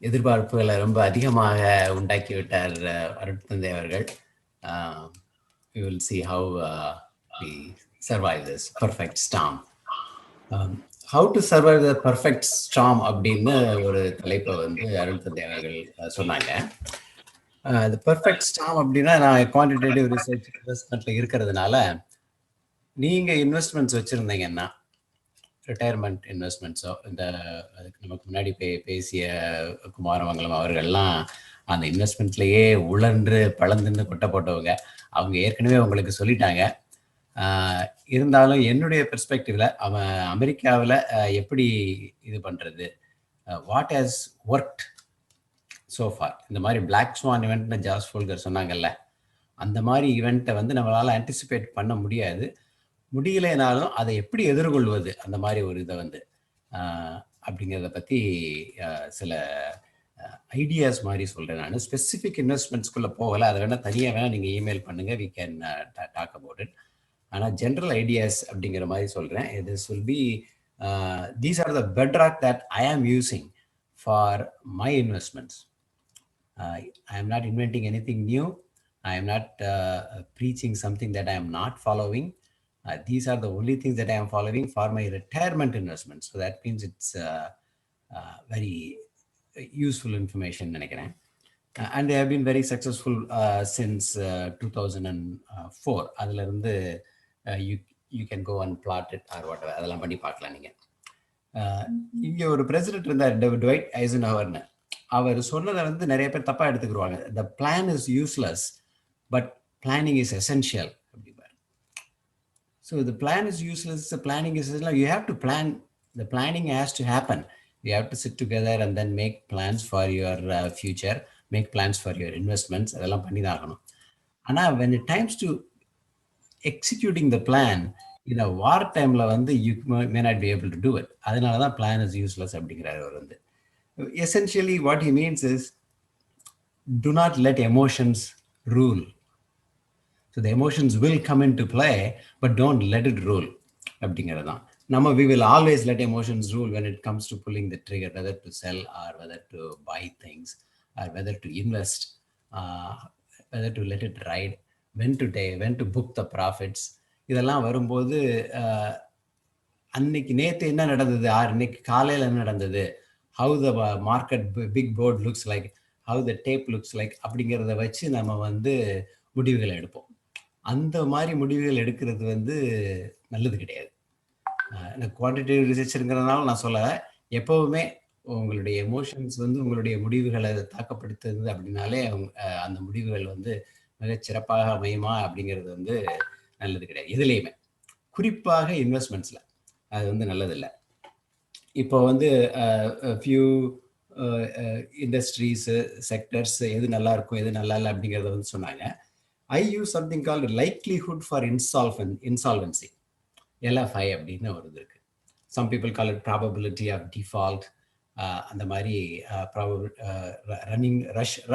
எதிர்பார்ப்புகளை ரொம்ப அதிகமாக உண்டாக்கிவிட்டார் அருட்தந்தை அவர்கள். We will see how we survive this perfect storm. How to survive the perfect storm அப்படின்னு ஒரு தலைப்பை வந்து அருட்தந்தை அவர்கள் சொன்னாங்க. The perfect storm அப்படின்னா, நான் குவான்டிடேட்டிவ் ரிசர்ச் இன்வெஸ்ட்மெண்ட்ல இருக்கிறதுனால, நீங்க இன்வெஸ்ட்மெண்ட்ஸ் வச்சிருந்தீங்கன்னா, ரிட்டையர்மெண்ட் இன்வெஸ்ட்மெண்ட்ஸோ, இந்த அதுக்கு நமக்கு முன்னாடி பேசிய குமாரமங்கலம் அவர்கள்லாம் அந்த இன்வெஸ்ட்மெண்ட்லேயே உழன்று பழந்துன்னு கொட்ட போட்டவங்க. அவங்க ஏற்கனவே உங்களுக்கு சொல்லிட்டாங்க. இருந்தாலும் என்னுடைய பெர்ஸ்பெக்டிவ்ல அவன் அமெரிக்காவில் எப்படி இது பண்ணுறது, வாட் ஹேஸ் ஒர்க்ட் சோஃபார், இந்த மாதிரி பிளாக் ஸ்வான் இவெண்ட்னு ஜார்ஜ் ஃபோல்கர் சொன்னாங்கல்ல, அந்த மாதிரி ஈவெண்ட்டை வந்து நம்மளால் ஆன்டிசிபேட் பண்ண முடியாது. முடியலைனாலும் அதை எப்படி எதிர்கொள்வது, அந்த மாதிரி ஒரு இதை வந்து அப்படிங்கிறத பற்றி சில ஐடியாஸ் மாதிரி சொல்கிறேன். நான் ஸ்பெசிஃபிக் இன்வெஸ்ட்மெண்ட்ஸ்குள்ளே போகலை, அதை வேணால் தனியாக வேணால் நீங்கள் இமெயில் பண்ணுங்கள், we can talk about it. ஆனால் ஜென்ரல் ஐடியாஸ் அப்படிங்கிற மாதிரி சொல்கிறேன். This will be these are the bedrock that I am using for my investments. I am not inventing anything new. I am not preaching something that I am not following. These are the only things that I am following for my retirement investments. So that means it's very useful information. And they have been very successful since 2004. அதில் இருந்து you can go and plot it or whatever. அதெல்லாம் பண்ணி பார்க்கலாம் நீங்கள். இங்கே ஒரு president இருந்தார், Dwight ஐசன்ஹவர்னு. அவர் சொன்னதை வந்து நிறைய பேர் தப்பாக எடுத்துக்கிடுவாங்க. The plan is useless but planning is essential அப்படிப்பார். So the plan is useless, the planning is essential. You have to plan, the planning has to happen. You have to sit together and then make plans for your future, make plans for your investments. அதெல்லாம் பண்ணி தான் ஆகணும். ஆனால் when it comes to executing the plan, in a war டைமில் வந்து you may not be able to do it. அதனால தான் plan is useless அப்படிங்கிறார் அவர் வந்து. Essentially what he means is, do not let emotions rule. So the emotions will come into play, but don't let it rule அப்படிங்கிறது தான். we will always let emotions rule when it comes to pulling the trigger, whether to sell or whether to buy things or whether to invest, whether to let it ride, when to book the profits. இதெல்லாம் வரும்போது அன்னைக்கு நேற்று என்ன நடந்தது, இன்னைக்கு காலையில் என்ன நடந்தது, how the market big board looks like, how the tape looks like அப்படிங்கிறத வச்சு நம்ம வந்து முடிவுகளை எடுப்போம். அந்த மாதிரி முடிவுகள் எடுக்கிறது வந்து நல்லது கிடையாது. குவான்டிடேட்டிவ் ரிசர்ச்ங்கிறதுனால நான் சொல்ல, எப்போவுமே உங்களுடைய எமோஷன்ஸ் வந்து உங்களுடைய முடிவுகளை தாக்கப்படுத்துது அப்படின்னாலே அந்த முடிவுகள் வந்து மிகச் சிறப்பாக அமையுமா அப்படிங்கிறது வந்து நல்லது கிடையாது. எதுலேயுமே, குறிப்பாக இன்வெஸ்ட்மெண்ட்ஸில் அது வந்து நல்லதில்லை. இப்போ வந்து ஃபியூ இண்டஸ்ட்ரீஸு, செக்டர்ஸ் எது நல்லா இருக்கும் எது நல்லா இல்லை அப்படிங்கிறத வந்து சொன்னாங்க. I use something called likelihood for insolvency, LFI அப்படின்னு ஒரு இது இருக்குது. Some people call it probability of default. அந்த மாதிரி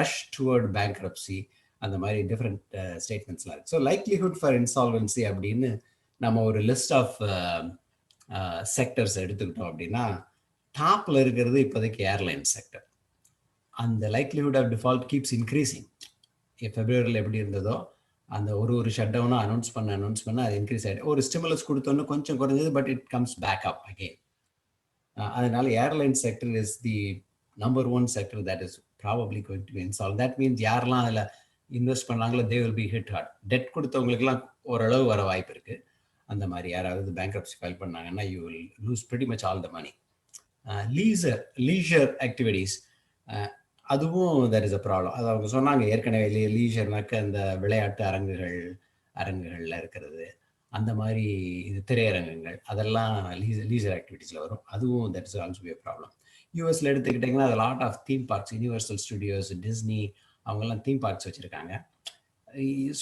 ரஷ் டுவர்ட் பேங்க்ரப்சி, அந்த மாதிரி டிஃப்ரெண்ட் ஸ்டேட்மெண்ட்ஸ்லாம் இருக்குது. ஸோ லைக்லிஹுட் ஃபார் இன்சால்வன்சி அப்படின்னு நம்ம ஒரு லிஸ்ட் ஆஃப் செக்டர்ஸ் எடுத்துக்கிட்டோம் அப்படின்னா, டாப்பில் இருக்கிறது இப்போதைக்கு ஏர்லைன் செக்டர். அந்த likelihood of default keeps increasing. ஃபெப்ரவரியில் எப்படி இருந்ததோ அந்த ஒரு ஷட் டவுனாக அனௌன்ஸ் பண்ண அது இன்க்ரீஸ் ஆகிடும். ஒரு ஸ்டிமுலஸ் கொடுத்தோன்னு கொஞ்சம் குறைஞ்சது, but it comes back up again. அதனால airline sector is the number 1 sector that is probably going to be insolvent. That means யாரெல்லாம் அதில் இன்வெஸ்ட் பண்ணாங்களோ they will be hit hard. Debt கொடுத்தவங்களுக்குலாம் ஓரளவு வர வாய்ப்பு இருக்குது. அந்த மாதிரி யாராவது பேங்க்ரப்சி ஃபைல் பண்ணாங்கன்னா you will lose pretty much all the money. Leisure activities, அதுவும் தட் இஸ் அ ப்ராப்ளம். அது அவங்க சொன்னாங்க ஏற்கனவே. லீஷர்னாக்க அந்த விளையாட்டு அரங்குகளில் இருக்கிறது, அந்த மாதிரி இது திரையரங்குகள், அதெல்லாம் லீஷர் ஆக்டிவிட்டீஸில் வரும். அதுவும் that is also be a problem. யூஎஸில் எடுத்துக்கிட்டிங்கன்னா அது lot of theme parks, Universal Studios, Disney, அவங்கெல்லாம் தீம் பார்க்ஸ் வச்சுருக்காங்க.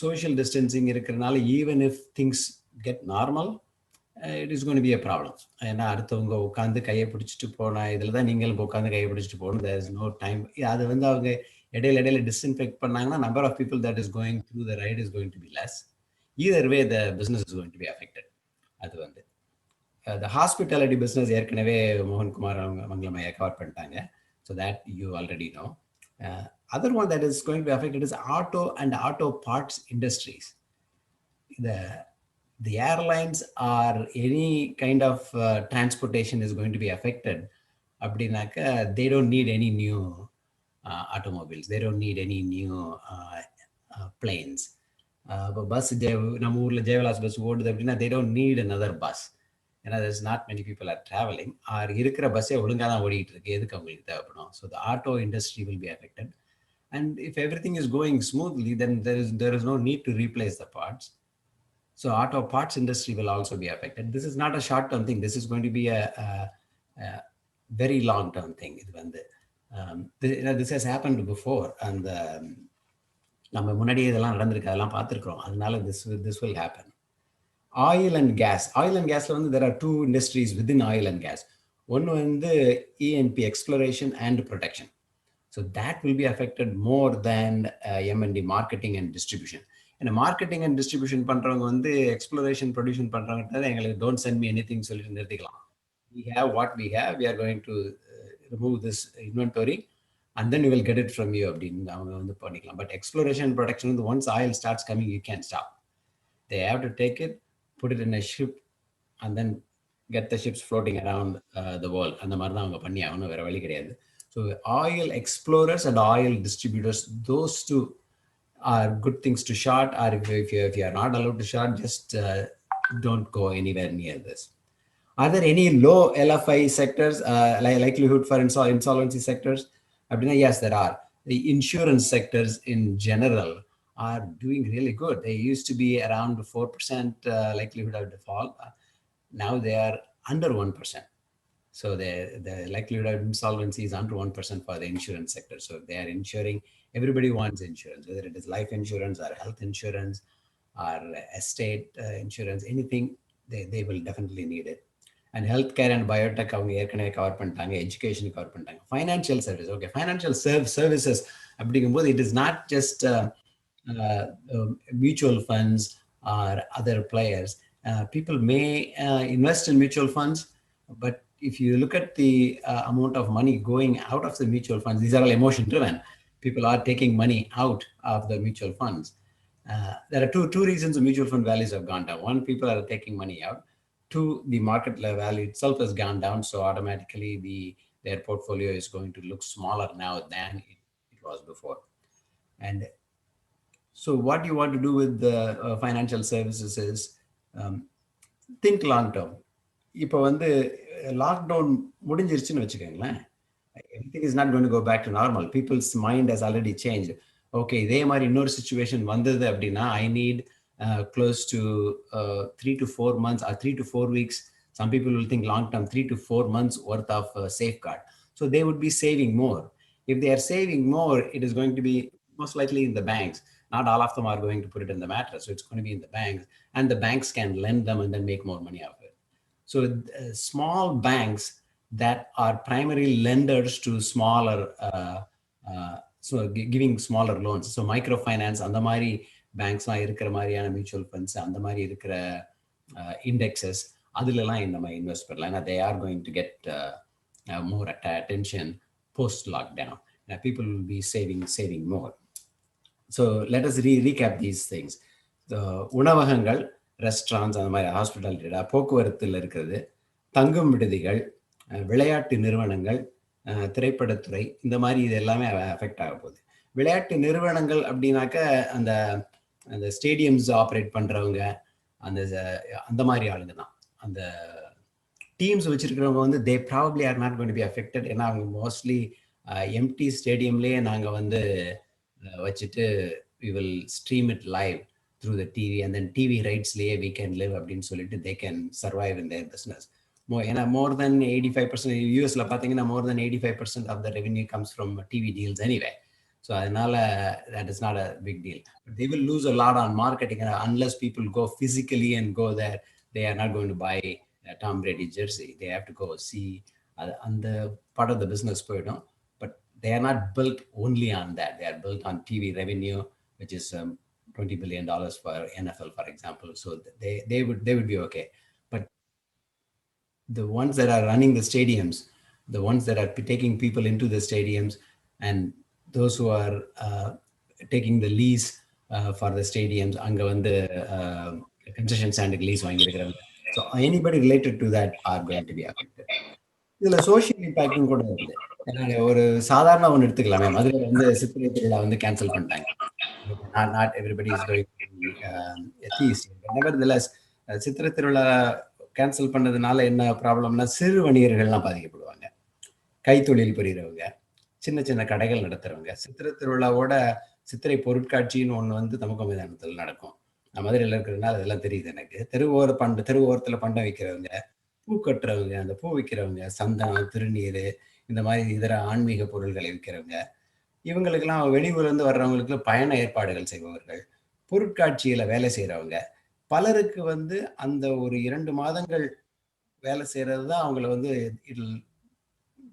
சோஷியல் டிஸ்டன்சிங் இருக்கிறதுனால even if things get normal, it is going to be a problem. ஏன்னா அடுத்தவங்க உட்காந்து கையை பிடிச்சிட்டு போனால், இதில் தான் நீங்களும் உட்காந்து கையை பிடிச்சிட்டு போகணும். there is no time. அது வந்து அவங்க இடையில டிஸ்இன்ஃபெக்ட் பண்ணாங்கன்னா number of people that is going through the ride is going to be less. either way the business is going to be affected. அது வந்து the hospitality business ஏற்கனவே மோகன் குமார் அவங்க மங்களமையா கவர் பண்ணிட்டாங்க. So that you already know. Other one that is going to be affected is auto and auto parts industries. The airlines or any kind of transportation is going to be affected. அப்படின்னாக்க they don't need any new automobiles. They don't need any new planes. இப்போ bus நம்ம ஊரில் Jayavilas bus ஓடுது அப்படின்னா they don't need another bus. ஏன்னா there's not many people are traveling. ஆர் இருக்கிற பஸ்ஸே ஒழுங்காக தான் ஓடிட்டு இருக்கு, எதுக்கு அவங்களுக்கு தேவைப்படும். So the auto industry will be affected. And if everything is going smoothly, then there is no need to replace the parts. So auto parts industry will also be affected. This is not a short-term thing. This is going to be a very long-term thing. This has happened before, and நம்ம முன்னாடியே இதெல்லாம் நடந்திருக்கு, அதெல்லாம் பார்த்துருக்கோம். அதனால this will happen. Oil and gas. Oil and gasல வந்து there are two industries within oil and gas. ஒன்று வந்து E&P, exploration and protection. So that will be affected more than M&D, marketing and distribution. And marketing and distribution பண்றவங்க வந்து exploration, production பண்றவங்க எங்களுக்கு don't send me anything சொல்லிட்டு நிறுத்திக்கலாம். We have what we have. We are going to remove this inventory and then we will get it from you அப்படின்னு அவங்க வந்து பண்ணிக்கலாம். But exploration and production வந்து once oil starts coming, you can't stop. They have to take it, put it in a ship and then get the ships floating around the world. அந்த மாதிரி தான் அவங்க பண்ணி ஆகணும், வேற வழி கிடையாது. So oil explorers and oil distributors, those two are good things to short. Or if you are not allowed to short, just don't go anywhere near this. Are there any low LFI sectors, likelihood for insolvency sectors? Yes, there are. The insurance sectors in general are doing really good. They used to be around 4% likelihood of default. Now they are under 1%. So the likelihood of insolvency is under 1% for the insurance sector. So if they are insuring, everybody wants insurance, whether it is life insurance or health insurance or estate insurance, anything, they will definitely need it. And healthcare and biotech அவங்க ஏற்கனவே cover பண்ணிட்டாங்க, education cover பண்ணிட்டாங்க. Financial service, okay, financial services அப்படிங்கும்போது it is not just mutual funds or other players. People may invest in mutual funds, but if you look at the amount of money going out of the mutual funds, these are all emotion driven. People are taking money out of the mutual funds. There are two reasons the mutual fund values have gone down. One, people are taking money out. Two, the market value itself has gone down, so automatically their portfolio is going to look smaller now than it was before. And so what you want to do with the financial services is think long term. இப்போ வந்து lockdown முடிஞ்சிருச்சுன்னு வச்சுக்கோங்களேன், everything is not going to go back to normal. People's mind has already changed. Okay, இதே மாதிரி இன்னொரு situation வந்தது அப்படின்னா I need close to 3 to 4 months or 3 to 4 weeks. Some people will think long term, 3 to 4 months worth of safeguard. So they would be saving more. If they are saving more, it is going to be most likely in the banks. Not all of them are going to put it in the mattress. So it's going to be in the banks, and the banks can lend them and then make more money out of it. So small banks that are primary lenders to smaller, so giving smaller loans. So microfinance, அந்த மாதிரி பேங்க்ஸ்லாம் இருக்கிற மாதிரியான mutual funds, அந்த மாதிரி இருக்கிற indexes, அதுலலாம் நம்ம invest பண்ணலாம். ஏன்னா they are going to get more attention post lockdown. People will be saving more. So let us recap these things. உணவகங்கள், ரெஸ்டாரண்ட்ஸ், அந்த மாதிரி ஹாஸ்பிட்டாலிட்டி, போக்குவரத்தில் இருக்கிறது, தங்கும் விடுதிகள், விளையாட்டு நிறுவனங்கள், திரைப்படத்துறை, இந்த மாதிரி இது எல்லாமே அஃபெக்ட் ஆக போகுது. விளையாட்டு நிறுவனங்கள் அப்படின்னாக்க அந்த அந்த ஸ்டேடியம்ஸ் ஆப்ரேட் பண்ணுறவங்க, அந்த மாதிரி ஆளுங்க தான். அந்த டீம்ஸ் வச்சுருக்கிறவங்க வந்து they probably are not going to be affected. ஏன்னா அவங்க மோஸ்ட்லி எம்டி ஸ்டேடியம்லேயே நாங்கள் வந்து வச்சுட்டு we will stream it live through the TV, and then TV rights-லயே we can live அப்படின்னு சொல்லிட்டு they can survive in their business. ஏன்னா more than 85%, யூஎஸ்ல பார்த்தீங்கன்னா more than 85% of the revenue comes from TV deals anyway. So அதனால that is not a big deal. But they will lose a lot on marketing unless people go physically and go there. They are not going to buy a Tom Brady jersey. They have to go see அந்த part of the business போயிடும். But they are not built only on that. They are built on TV revenue, which is $20 billion for NFL, for example. So they would be okay. But the ones that are running the stadiums, the ones that are taking people into the stadiums, and those who are taking the lease for the stadiums, அங்க வந்து concession stand lease வாங்கியிருக்கிறவங்க. So anybody related to that are going to be affected. இதுல social இம்பாக்டும் கூட இருக்குது. ஏன்னா ஒரு சாதாரண ஒன்று எடுத்துக்கலாமே, மதுரையில் வந்து சித்திரை திருவிழா வந்து கேன்சல் பண்ணிட்டாங்க. Not everybody is going to be atheist. But nevertheless, சித்திரை திருவிழா கேன்சல் பண்ணதுனால என்ன ப்ராப்ளம்னா, சிறு வணிகர்கள்லாம் பாதிக்கப்படுவாங்க. கைத்தொழில் புரிகிறவங்க, சின்ன சின்ன கடைகள் நடத்துறவங்க. சித்திரை திருவிழாவோட சித்திரை பொருட்காட்சின்னு ஒன்று வந்து தமுக மைதானத்தில் நடக்கும். நான் மதுரையில் இருக்கிறதுனால அதெல்லாம் தெரியுது எனக்கு. தெரு ஓரத்தில் பண்டம் வைக்கிறவங்க, பூ கட்டுறவங்க, அந்த பூ விற்கிறவங்க, சந்தனம், திருநீர், இந்த மாதிரி இதர ஆன்மீக பொருள்களை விற்கிறவங்க, இவங்களுக்கெல்லாம் வெளியூர்லேருந்து வர்றவங்களுக்கு பயண ஏற்பாடுகள் செய்பவர்கள், பொருட்காட்சியில் வேலை செய்கிறவங்க, பலருக்கு வந்து அந்த ஒரு 2 மாதங்கள் வேலை செய்கிறது தான் அவங்கள வந்து it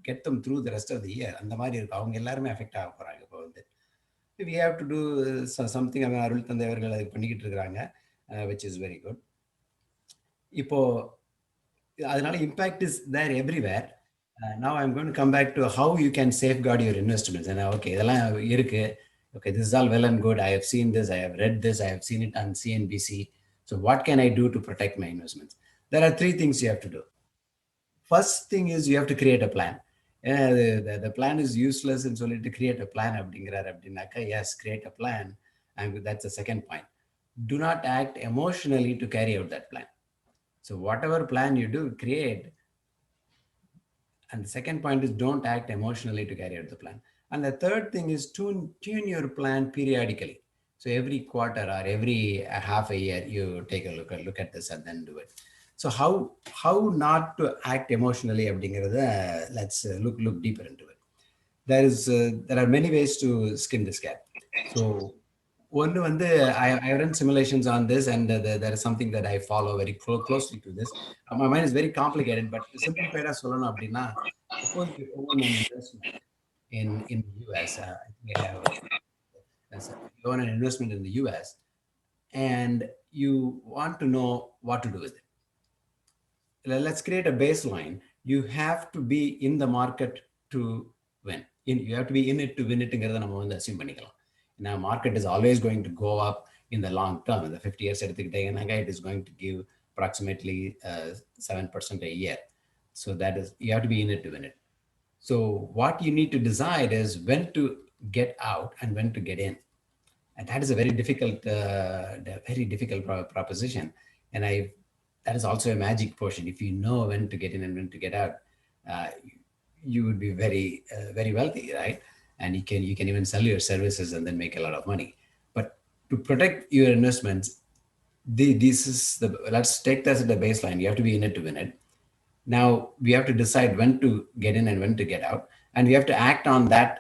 get them through the rest of the year. அந்த மாதிரி இருக்கும். அவங்க எல்லாருமே அஃபெக்ட் ஆக போகிறாங்க. இப்போ வந்து we have to do something. அருள் தந்தை அவர்கள் அதை பண்ணிக்கிட்டு இருக்கிறாங்க, which is very good. இப்போ அதனால impact is there everywhere. Now I'm going to come back to how you can safeguard your investments. And okay, இதெல்லாம் இருக்கு. Okay, this is all well and good. I have seen this, I have read this, I have seen it on CNBC. So what can I do to protect my investments? There are 3 things you have to do. First thing is you have to create a plan. The plan is useless and so to create a plan அப்படின்னாக்கா, yes, create a plan. And that's the second point. Do not act emotionally to carry out that plan. So whatever plan you do, create. And the second point is don't act emotionally to carry out the plan. And the third thing is tune your plan periodically. So every quarter or every half a year, you take a look at this and then do it. So how not to act emotionally அப்படிங்கிறத let's look deeper into it. There are many ways to skin this cat. So one வந்து I run simulations on this, and there is something that I follow very closely to this. My mind is very complicated, but simplified சொல்லணும் அப்படின்னா, suppose you own an investment in the US. I think I have you own an investment in the US, and you want to know what to do with it. Let's create a baseline. You have to be in the market to win. You have to be in it to win it. நம்ம வந்து assume பண்ணிக்கலாம். Now market is always going to go up in the long term. In the 50 years எடுத்துக்கிட்டீங்கன்னாக்கா, it is going to give approximately 7% a year. So that is, you have to be in it to win it. So what you need to decide is when to get out and when to get in. And that is a very difficult proposition. And that is also a magic portion. If you know when to get in and when to get out, you would be very very wealthy, right? And you can even sell your services and then make a lot of money. But to protect your investments, let's take this as the baseline. You have to be in it to win it. Now we have to decide when to get in and when to get out, and we have to act on that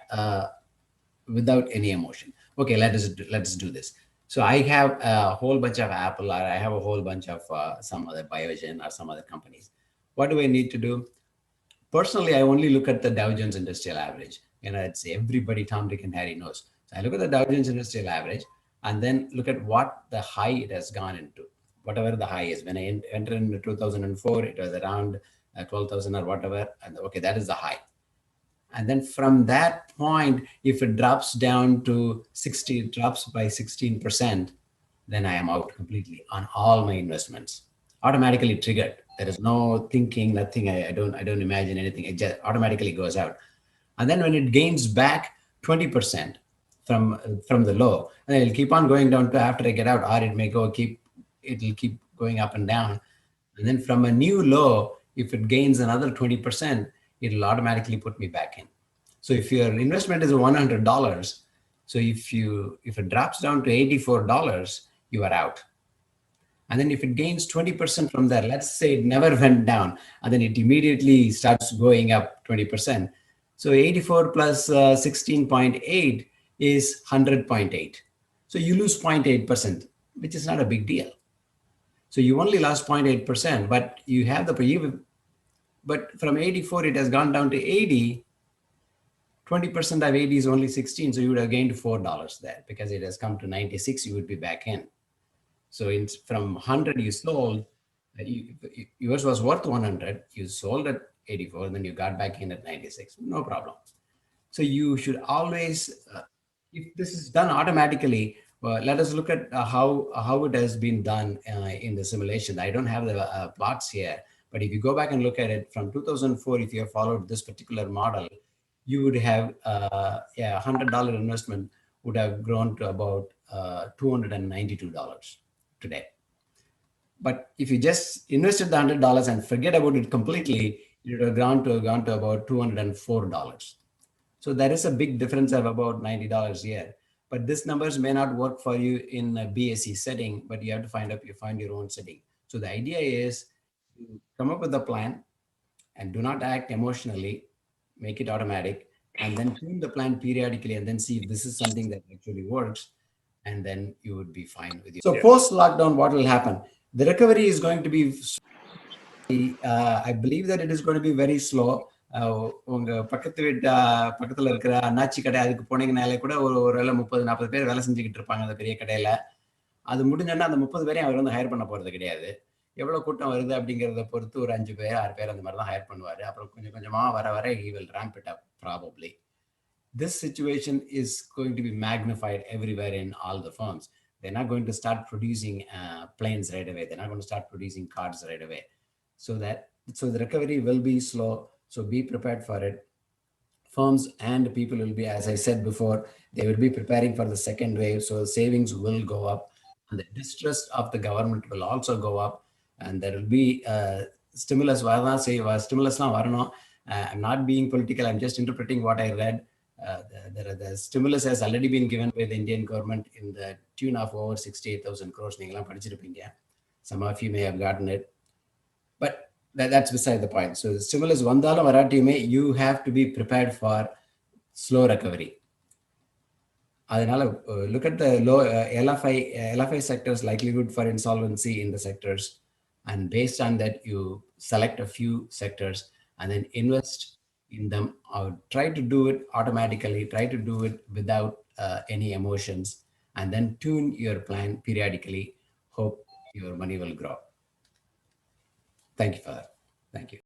without any emotion. Okay, let's do this. So I have a whole bunch of Apple, or I have a whole bunch of some other Biogen or some other companies. What do I need to do? Personally, I only look at the Dow Jones Industrial Average. It's everybody, Tom, Dick, and Harry knows. So I look at the Dow Jones Industrial Average and then look at what the high it has gone into, whatever the high is. When I entered in 2004, it was around 12,000 or whatever. And okay, that is the high. And then from that point, if it drops down to 60, it drops by 16%, then I am out completely on all my investments. Automatically triggered. There is no thinking, nothing. I don't imagine anything. It just automatically goes out. And then when it gains back 20% from the low, and it'll keep on going down to after I get out, or it may it'll keep going up and down. And then from a new low, if it gains another 20%, it'll automatically put me back in. So if your investment is $100, so if it drops down to $84, you are out. And then if it gains 20% from there, let's say it never went down, and then it immediately starts going up 20%. So 84 plus 16.8 is 100.8. So you lose 0.8%, which is not a big deal. So you only lost 0.8%, but you have but from 84, it has gone down to 80. 20% of 80 is only 16. So you would have gained $4 there, because it has come to 96, you would be back in. So from 100 you sold, yours was worth 100, you sold at 84, then you got back in at 96. No problem. So you should always, if this is done automatically, let us look at how it has been done in the simulation. I don't have the plots here, but if you go back and look at it from 2004, if you have followed this particular model, you would have yeah, $100 investment would have grown to about $292 today. But if you just invested the $100 and forget about it completely, it would have gone to about $204. So there is a big difference of about $90 here. But these numbers may not work for you in a BSc setting, but you have to find your own setting. So the idea is you come up with a plan and do not act emotionally, make it automatic, and then tune the plan periodically and then see if this is something that actually works, and then you would be fine with you. So post lockdown, what will happen? The recovery is going to be I believe that it is going to be very slow. உங்க பக்கத்துல இருக்கிற அண்ணாச்சி கடை அதுக்கு போனீங்கனாலே கூட ஒரு வேலை 30-40 பேர் வேலை செஞ்சுக்கிட்டு இருப்பாங்க அந்த பெரிய கடையில. அது முடிஞ்சோன்னா அந்த 30 பேரையும் அவர் வந்து ஹையர் பண்ண போறது கிடையாது. எவ்வளவு கூட்டம் வருது அப்படிங்கிறத பொறுத்து ஒரு 5 பேர் 6 பேர் அந்த மாதிரி தான் ஹையர் பண்ணுவாரு. அப்புறம் கொஞ்சம் கொஞ்சமா வர he will ramp it up probably. This situation is going to be magnified everywhere in all the firms. They're not going to start producing planes right away. They're not going to start producing cars right away. So the recovery will be slow. So be prepared for it. Firms and people will be, as I said before, they will be preparing for the second wave. So savings will go up, and the distrust of the government will also go up, and there will be stimulus. Stimulus na varano. I'm not being political. I'm just interpreting what I read. The stimulus has already been given by the Indian government in the tune of over 68,000 crores. Some of you may have gotten it. But that's beside the point. So the stimulus vandala varatiyume, you have to be prepared for slow recovery. Adanal look at the low LFI sectors likelihood for insolvency in the sectors, and based on that you select a few sectors and then invest in them. Try to do it automatically, try to do it without any emotions, and then tune your plan periodically. Hope your money will grow. Thank you for that. Thank you.